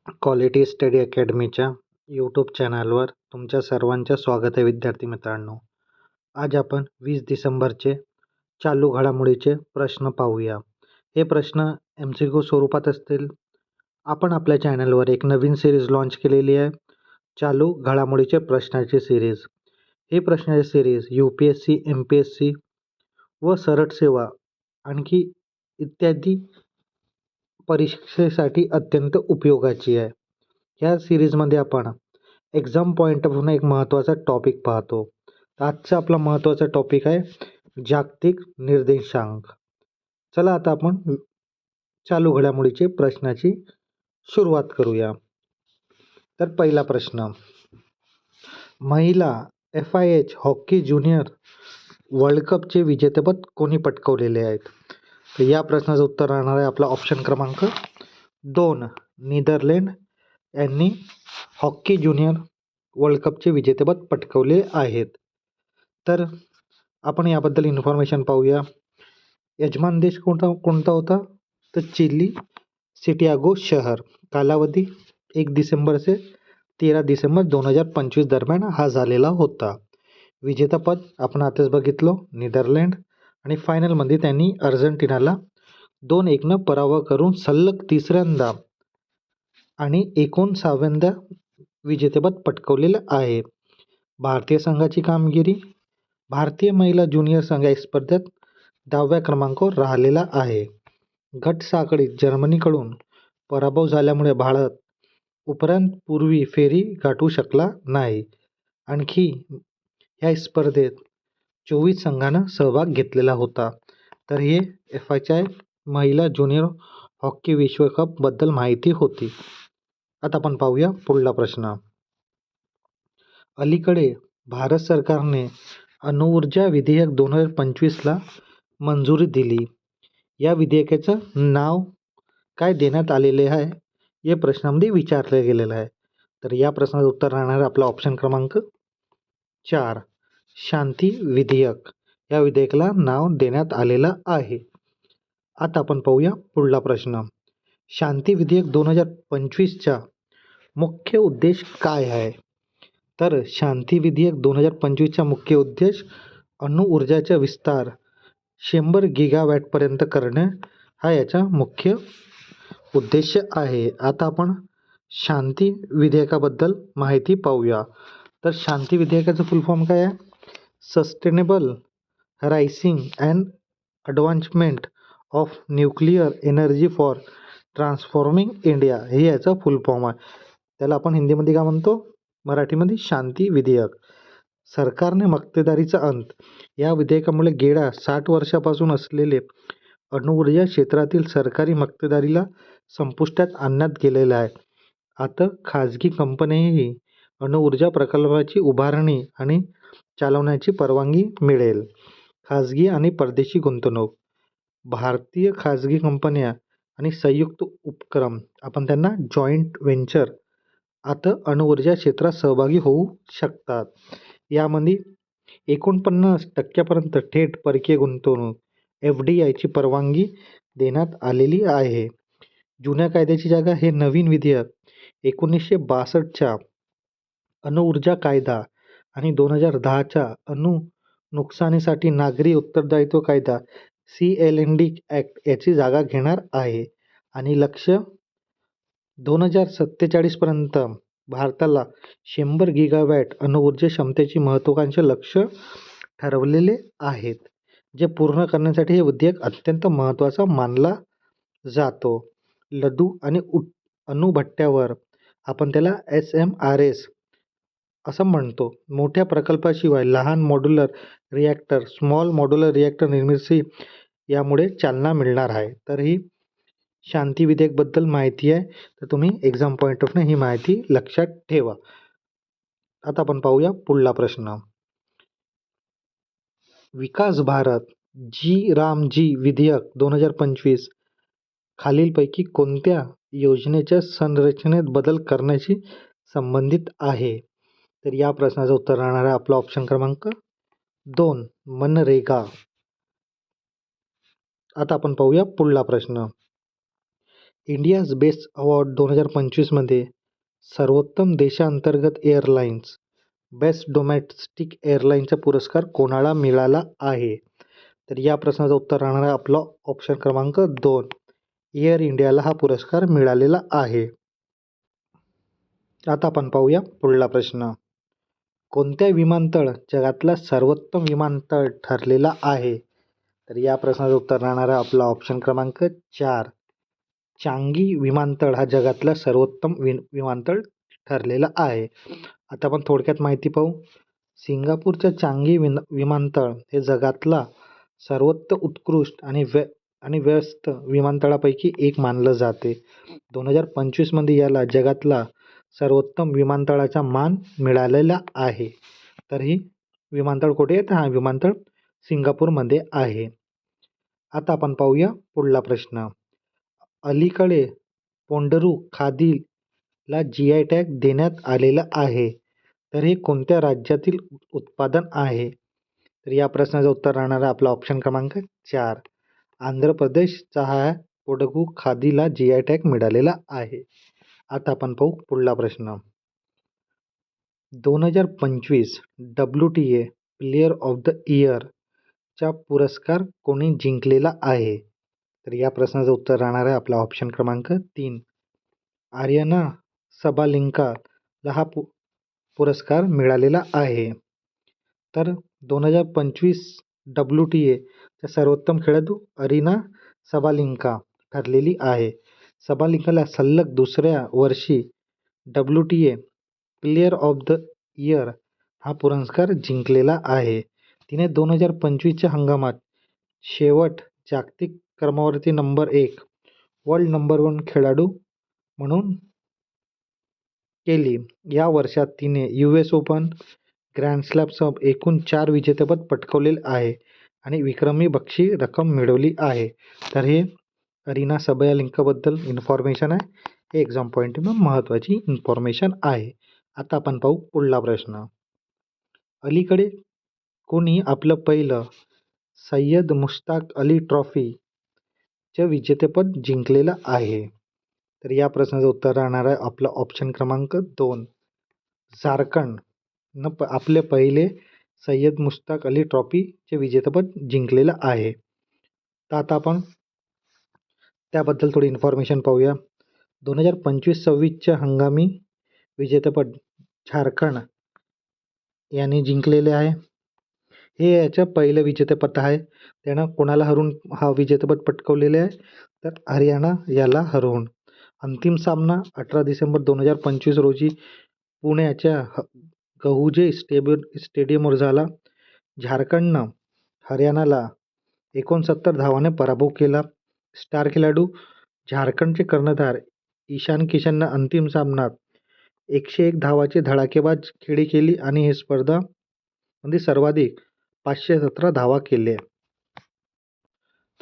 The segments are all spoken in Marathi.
क्वालिटी स्टडी अकॅडमीच्या यूट्यूब चॅनलवर तुमच्या सर्वांचं स्वागत आहे विद्यार्थी मित्रांनो. आज आपण 20 डिसेंबरचे चालू घडामोडीचे प्रश्न पाहूया. हे प्रश्न MCQ स्वरूपात असतील. आपण आपल्या चॅनलवर एक नवीन सिरीज लॉन्च केलेली आहे, चालू घडामोडीचे प्रश्नाची सिरीज. ही प्रश्नाची सिरीज UPSC, MPSC व सरळ सेवा आणखी इत्यादी परीक्षेसाठी अत्यंत उपयोगाची आहे. ह्या सिरीजमध्ये आपण एक्झाम पॉईंट ऑफ व्ह्यूने एक महत्त्वाचा टॉपिक पाहतो. आजचा आपला महत्त्वाचा टॉपिक आहे जागतिक निर्देशांक. चला आता आपण चालू घडामोडीचे प्रश्नाची सुरुवात करूया. तर पहिला प्रश्न, महिला FIH हॉकी ज्युनियर वर्ल्ड कपचे विजेतेपद कोणी पटकावलेले आहेत? तर या प्रश्नाचं उत्तर राहणार आहे आपला ऑप्शन क्रमांक 2, नेदरलँड यांनी हॉकी ज्युनियर वर्ल्ड कपचे विजेतेपद पटकावले आहेत. तर आपण याबद्दल इन्फॉर्मेशन पाहूया. यजमान देश कोणता होता? तर चिली, सिटियागो शहर. कालावधी 1 डिसेंबर ते 13 डिसेंबर 2025 दरम्यान हा झालेला होता. विजेतेपद आपण आताच बघितलं नेदरलँड, आणि फायनलमध्ये त्यांनी अर्जेंटिनाला 2-1 पराभव करून सलग तिसऱ्यांदा आणि 59व्यांदा विजेतेपद पटकावलेलं आहे. भारतीय संघाची कामगिरी, भारतीय महिला ज्युनियर संघ या स्पर्धेत 10व्या क्रमांकावर राहिलेला आहे. गट साखळीत जर्मनीकडून पराभव झाल्यामुळे भारत पूर्वी फेरी गाठू शकला नाही. आणखी ह्या स्पर्धेत 24 संघानं सहभाग घेतलेला होता. तर हे FIH महिला ज्युनियर हॉकी विश्वकप बद्दल माहिती होती. आता आपण पाहूया पुढला प्रश्न. अलीकडे भारत सरकारने अणुऊर्जा विधेयक 2025ला मंजुरी दिली. या विधेयकाचं नाव काय देण्यात आलेले आहे? हे प्रश्नामध्ये विचारले गेलेलं आहे. तर या प्रश्नाचं उत्तर राहणार आपला ऑप्शन क्रमांक 4, शांती विधेयक. या विधेयकाला नाव देण्यात आलेलं आहे. आता आपण पाहूया पुढला प्रश्न. शांती विधेयक 2025चा मुख्य उद्देश काय आहे? तर शांती विधेयक 2025चा मुख्य उद्देश अणुऊर्जाचा विस्तार 100 गिगावॅटपर्यंत करणे हा याचा मुख्य उद्देश आहे. आता आपण शांती विधेयकाबद्दल माहिती पाहूया. तर शांती विधेयकाचं फुल फॉर्म काय आहे? Sustainable rising and advancement of nuclear energy for transforming India, हे याचा फुल फॉर्म आहे. त्याला आपण हिंदीमध्ये काय म्हणतो? मराठीमध्ये शांती विधेयक. सरकारने मक्तेदारीचा अंत. या विधेयकामुळे गेल्या 60 वर्षापासून असलेले अणुऊर्जा क्षेत्रातील सरकारी मक्तेदारीला संपुष्टात आणण्यात गेलेलं आहे. आता खाजगी कंपन्याही अणुऊर्जा प्रकल्पाची उभारणी आणि चालवण्याची परवानगी मिळेल. खाजगी आणि परदेशी गुंतवणूक. भारतीय खाजगी कंपन्या आणि संयुक्त उपक्रम, आपण त्यांना जॉईंट व्हेंचर, आता अणुऊर्जा क्षेत्रात सहभागी होऊ शकतात. यामध्ये 49% थेट परकीय गुंतवणूक FDI ची परवानगी देण्यात आलेली आहे. जुन्या कायद्याची जागा हे नवीन विधेयक 1962च्या अणुऊर्जा कायदा आणि 2010च्या अणु नुकसानीसाठी नागरी उत्तरदायित्व कायदा CLND ॲक्ट याची जागा घेणार आहे. आणि लक्ष्य 2047पर्यंत भारताला 100 गिगावॅट अणुऊर्जा क्षमतेची महत्त्वाकांक्षी लक्ष्य ठरवलेले आहेत, जे पूर्ण करण्यासाठी हे विधेयक अत्यंत महत्त्वाचा मानला जातो. लघु आणि अणुभट्ट्यावर आपण त्याला SMRS असं म्हणतो. मोठ्या प्रकल्पाशिवाय लहान modular reactor, small modular reactor निर्मिती यामुळे चालना मिळणार आहे. तर ही शांती विधेयकबद्दल माहिती आहे. तर तुम्ही एक्झाम पॉईंट ऑफ ही माहिती लक्षात ठेवा. आता आपण पाहूया पुढला प्रश्न. विकास भारत रामजी विधेयक 2025 खालीलपैकी कोणत्या योजनेच्या संरचनेत बदल करण्याशी संबंधित आहे? तर या प्रश्नाचं उत्तर राहणार आहे आपला ऑप्शन क्रमांक 2, मनरेगा. आता आपण पाहूया पुढला प्रश्न. इंडियाज बेस्ट अवॉर्ड 2025मध्ये सर्वोत्तम देशांतर्गत एअरलाइन्स बेस्ट डोमेस्टिक एअरलाइनचा पुरस्कार कोणाला मिळाला आहे? तर या प्रश्नाचं उत्तर राहणार आहे आपलं ऑप्शन क्रमांक 2. एअर इंडियाला हा पुरस्कार मिळालेला आहे. आता आपण पाहूया पुढला प्रश्न. कोणत्या विमानतळ जगातला सर्वोत्तम विमानतळ ठरलेला आहे? तर या प्रश्नाचं उत्तर राहणार आहे आपला ऑप्शन क्रमांक 4. चांगी विमानतळ हा जगातला सर्वोत्तम विमानतळ ठरलेला आहे. आता आपण थोडक्यात माहिती पाहू. सिंगापूरच्या चांगी विमानतळ हे जगातला सर्वोत्तम उत्कृष्ट आणि व्यस्त विमानतळापैकी एक मानलं जाते. 2025मध्ये याला जगातला सर्वोत्तम विमानतळाचा मान मिळालेला आहे. तर ही विमानतळ कुठे आहे? तर हा विमानतळ सिंगापूरमध्ये आहे. आता आपण पाहूया पुढला प्रश्न. अलीकडे पोंडरू खादीला GI टॅग देण्यात आलेला आहे. तर हे कोणत्या राज्यातील उत्पादन आहे? तर या प्रश्नाचं उत्तर राहणार आहे आपला ऑप्शन क्रमांक 4. आंध्र प्रदेशचा हा कोडगू खादीला GI टॅग मिळालेला आहे. आता आपण पाहू पुढला प्रश्न. 2025 WTA प्लेयर ऑफ द इयरचा पुरस्कार कोणी जिंकलेला आहे? तर या प्रश्नाचं उत्तर राहणार आहे आपला ऑप्शन क्रमांक 3. आर्यना सबालेंकाला हा पुरस्कार मिळालेला आहे. तर 2025 WTA सर्वोत्तम खेळाडू अरिना सबालेंका ठरलेली आहे. सबालेंकाला सलग दुसऱ्या वर्षी WTA player of the year हा पुरस्कार जिंकलेला आहे. तिने 2025च्या हंगामात शेवट जागतिक क्रमवारीवरती नंबर 1 वर्ल्ड नंबर 1 खेळाडू म्हणून केली. या वर्षात तिने US ओपन, ग्रँड स्लॅमसह एकूण 4 विजेतेपद पटकावलेले आहे आणि विक्रमी बक्षीस रक्कम मिळवली आहे. तर हे अरिना सबालेंकाबद्दल इन्फॉर्मेशन आहे. हे एक्झाम पॉईंट महत्त्वाची इन्फॉर्मेशन आहे. आता आपण पाहू पुढला प्रश्न. अलीकडे कोणी आपलं पहिलं सय्यद मुश्ताक अली ट्रॉफीचे विजेतेपद जिंकलेलं आहे? तर या प्रश्नाचं उत्तर राहणार आहे आपलं ऑप्शन क्रमांक 2. झारखंडनं आपले पहिले सय्यद मुश्ताक अली ट्रॉफीचे विजेतेपद जिंकलेलं आहे. तर आता आपण त्याबद्दल थोडी इन्फॉर्मेशन पाहूया. 2025-26च्या हंगामी विजेतेपद झारखंड यांनी जिंकलेले आहे. हे याचं पहिलं विजेतेपद आहे. त्यानं कोणाला हरवून हा विजेतेपद पटकावलेले आहे? तर हरियाणा याला हरवून. अंतिम सामना 18 डिसेंबर 2025 रोजी पुण्याच्या गहुजे स्टेडियमवर झाला. झारखंडनं हरियाणाला 69 धावांनी पराभव केला. स्टार खेळाडू झारखंडचे कर्णधार ईशान किशननं अंतिम सामन्यात 101 धावांची धडाकेबाज खेळी केली आणि ही स्पर्धेमध्ये सर्वाधिक 517 धावा केल्या.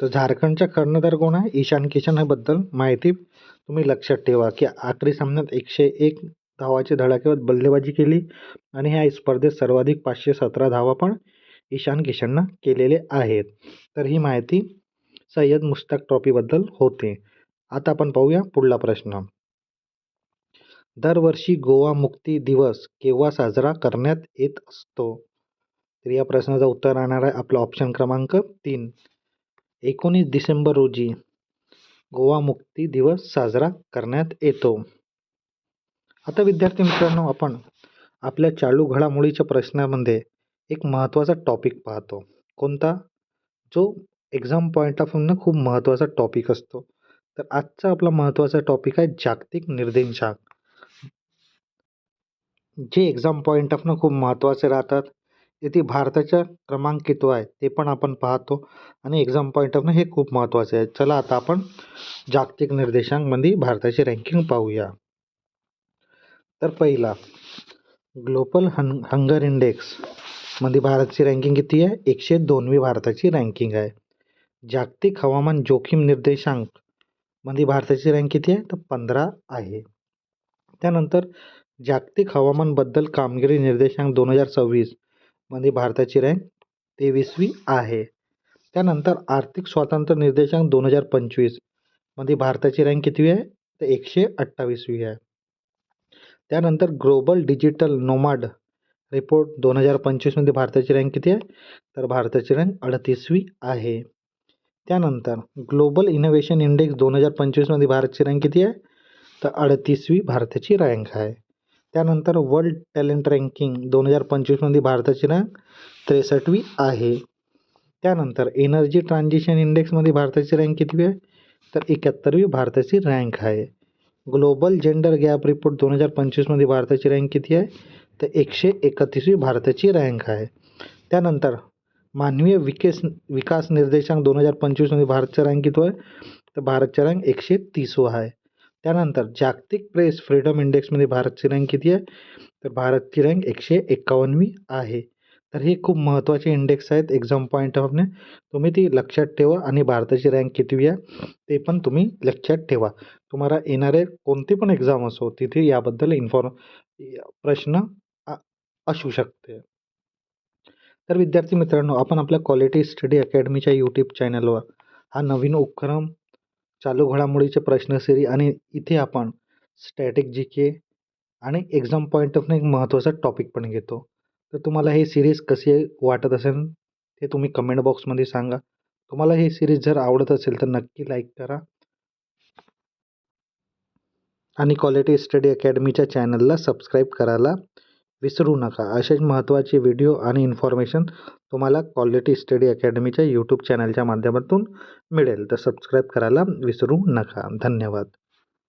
तर झारखंडचा कर्णधार कोण आहे? ईशान किशन. बद्दल माहिती तुम्ही लक्षात ठेवा की आखरी सामन्यात 101 धावाची धडाकेबाज बल्लेबाजी केली आणि ह्या स्पर्धेत सर्वाधिक 517 धावा पण ईशान किशननं केलेले आहेत. तर ही माहिती सय्यद मुश्ताक ट्रॉफीबद्दल होते. आता आपण पाहूया पुढला प्रश्न. दरवर्षी गोवा मुक्ती दिवस केव्हा साजरा करण्यात येत असतो? तर या प्रश्नाचं उत्तर राहणार आहे आपला ऑप्शन क्रमांक 3. 19 डिसेंबर रोजी गोवा मुक्ती दिवस साजरा करण्यात येतो. आता विद्यार्थी मित्रांनो, आपण आपल्या चालू घडामोडीच्या प्रश्नामध्ये एक महत्त्वाचा टॉपिक पाहतो. कोणता? जो एक्झाम पॉईंट ऑफ व्ह्यूनं खूप महत्त्वाचा टॉपिक असतो. तर आजचा आपला महत्त्वाचा टॉपिक आहे जागतिक निर्देशांक. जे एक्झाम पॉईंट ऑफ व्ह्यूनं खूप महत्त्वाचे राहतात. येथे भारताचा क्रमांक किती आहे ते पण आपण पाहतो आणि एक्झाम पॉईंट ऑफ व्ह्यू हे खूप महत्त्वाचे आहे. चला आता आपण जागतिक निर्देशांकमध्ये भारताची रँकिंग पाहूया. तर पहिला ग्लोबल हंगर इंडेक्समध्ये भारताची रँकिंग किती आहे? 102वी भारताची रँकिंग आहे. जागतिक हवामान जोखीम निर्देशांकमध्ये भारताची रँक किती आहे? तर 15 आहे. त्यानंतर जागतिक हवामान बदल कामगिरी निर्देशांक 2026 मध्ये भारताची रँक 23वी आहे. त्यानंतर आर्थिक स्वातंत्र्य निर्देशांक 2025 मध्ये भारताची रँक कितवी आहे तर 128वी आहे. त्यानंतर ग्लोबल डिजिटल नोमॅड रिपोर्ट 2025मध्ये भारताची रँक किती आहे तर भारताची रँक 38वी आहे. त्यानंतर ग्लोबल इनोव्हेशन इंडेक्स 2025मध्ये भारताची रँक किती आहे तर 38वी भारताची रँक आहे. त्यानंतर वर्ल्ड टॅलेंट रँकिंग 2025मध्ये भारताची रँक 63वी आहे. त्यानंतर एनर्जी ट्रान्झिशन इंडेक्समध्ये भारताची रँक कितवी आहे तर 71वी भारताची रँक आहे. ग्लोबल जेंडर गॅप रिपोर्ट 2025मध्ये भारताची रँक किती आहे तर 131वी भारताची रँक आहे. त्यानंतर मानवीय विकास निर्देशांक 2025मध्ये भारतचा रँक किती आहे तर भारतचा रँक 130वा आहे. त्यानंतर जागतिक प्रेस फ्रीडम इंडेक्समध्ये भारतची रँक किती आहे तर भारतची रँक 151वी आहे. तर हे खूप महत्त्वाचे इंडेक्स आहेत एक्झाम पॉईंट ऑफने, तुम्ही ती लक्षात ठेवा आणि भारताची रँक कितवी आहे ते पण तुम्ही लक्षात ठेवा. तुम्हाला येणारे कोणती पण एक्झाम असो तिथे याबद्दल प्रश्न असू शकते. तर विद्यार्थी मित्रांनो, आपण आपल्या क्वालिटी स्टडी अकॅडमीच्या यूट्यूब चॅनलवर हा नवीन उपक्रम चालू घडामोडीचे प्रश्न सिरी आणि इथे आपण स्टॅटिक जी के आणि एक्झाम पॉईंट ऑफने एक महत्त्वाचा टॉपिक पण घेतो. तर तुम्हाला हे सिरीज कशी वाटत असेल ते तुम्ही कमेंट बॉक्समध्ये सांगा. तुम्हाला ही सिरीज जर आवडत असेल तर नक्की लाईक करा आणि क्वालिटी स्टडी अकॅडमीच्या चॅनलला सबस्क्राईब करायला विसरू नका. असेच महत्त्वाचे व्हिडिओ आणि इन्फॉर्मेशन तुम्हाला क्वालिटी स्टडी अकॅडमीच्या यूट्यूब चॅनलच्या माध्यमातून मिळेल. तर सबस्क्राईब करायला विसरू नका. धन्यवाद.